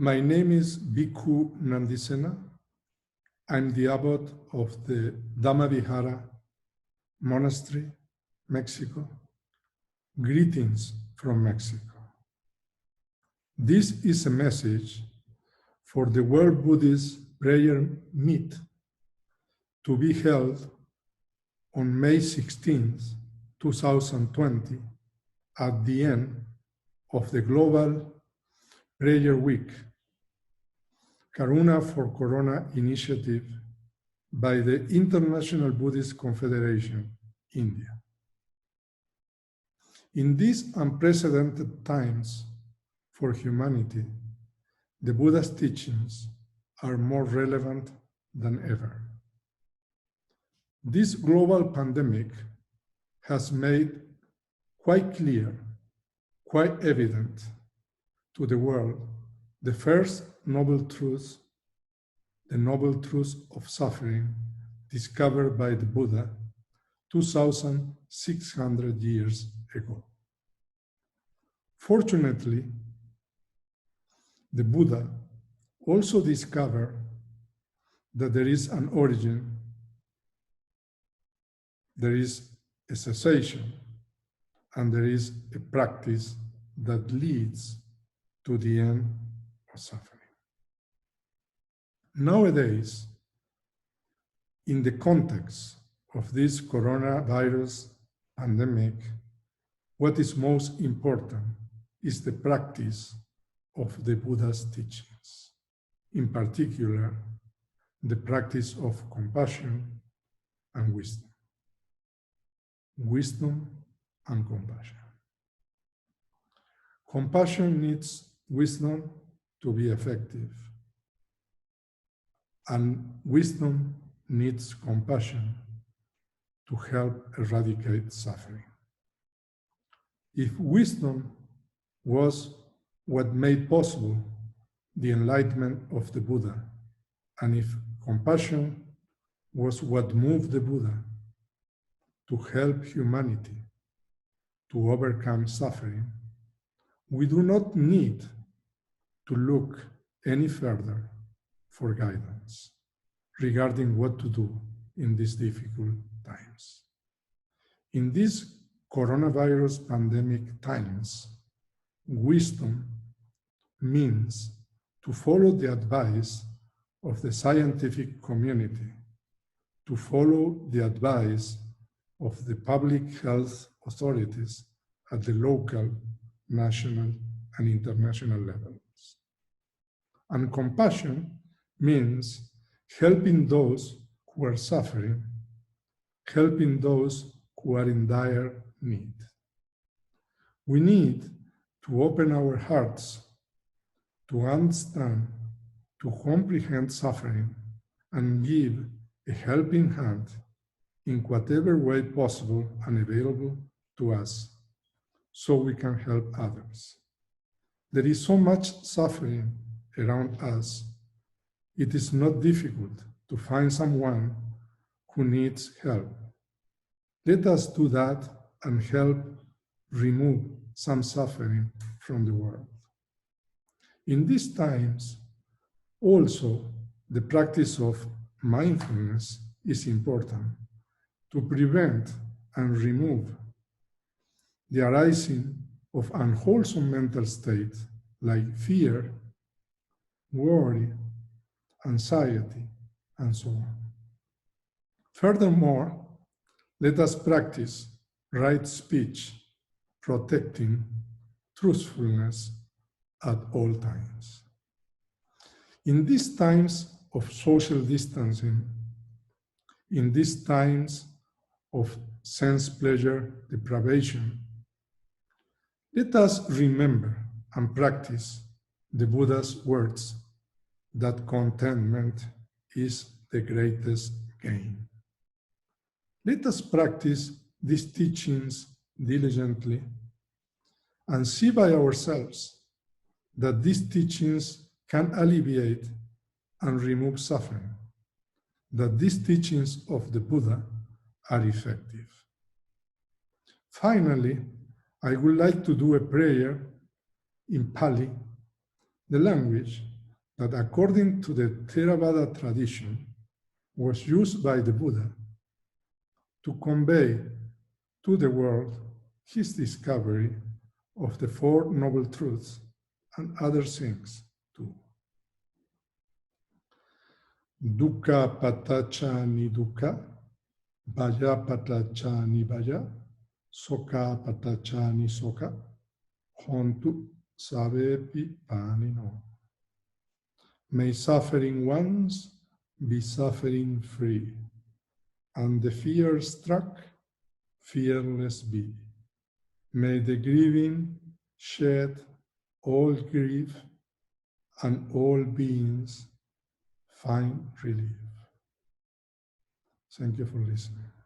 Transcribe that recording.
My name is Bhikkhu Nandisena. I'm the abbot of the Dhammavihara Monastery, Mexico. Greetings from Mexico. This is a message for the World Buddhist Prayer Meet to be held on May 16, 2020, at the end of the Global Prayer Week, Karuna for Corona initiative by the International Buddhist Confederation, India. In these unprecedented times for humanity, the Buddha's teachings are more relevant than ever. This global pandemic has made quite clear, quite evident to the world the first noble truth, the noble truth of suffering discovered by the Buddha 2,600 years ago. Fortunately, the Buddha also discovered that there is an origin, there is a cessation, and there is a practice that leads to the end of suffering. Nowadays, in the context of this coronavirus pandemic, what is most important is the practice of the Buddha's teachings. In particular, the practice of compassion and wisdom. Wisdom and compassion. Compassion needs wisdom to be effective, and wisdom needs compassion to help eradicate suffering. If wisdom was what made possible the enlightenment of the Buddha, and if compassion was what moved the Buddha to help humanity to overcome suffering, we do not need to look any further for guidance regarding what to do in these difficult times. In these coronavirus pandemic times, wisdom means to follow the advice of the scientific community, to follow the advice of the public health authorities at the local, national, and international levels. And compassion means helping those who are suffering, helping those who are in dire need. We need to open our hearts to understand, to comprehend suffering, and give a helping hand in whatever way possible and available to us, so we can help others. There is so much suffering around us, it is not difficult to find someone who needs help. Let us do that and help remove some suffering from the world. In these times, also, the practice of mindfulness is important to prevent and remove the arising of unwholesome mental states like fear, worry, anxiety, and so on. Furthermore, let us practice right speech, protecting truthfulness at all times. In these times of social distancing, in these times of sense pleasure deprivation, let us remember and practice the Buddha's words that contentment is the greatest gain. Let us practice these teachings diligently and see by ourselves that these teachings can alleviate and remove suffering, that these teachings of the Buddha are effective. Finally, I would like to do a prayer in Pali, the language that according to the Theravada tradition was used by the Buddha to convey to the world his discovery of the Four Noble Truths and other things too. Dukkha patacha ni dukkha, bhaya patacha ni bhaya, sokha patacha ni sokha, hontu sabepi panino. May suffering ones be suffering free, and the fear struck fearless be. May the grieving shed all grief, and all beings find relief. Thank you for listening.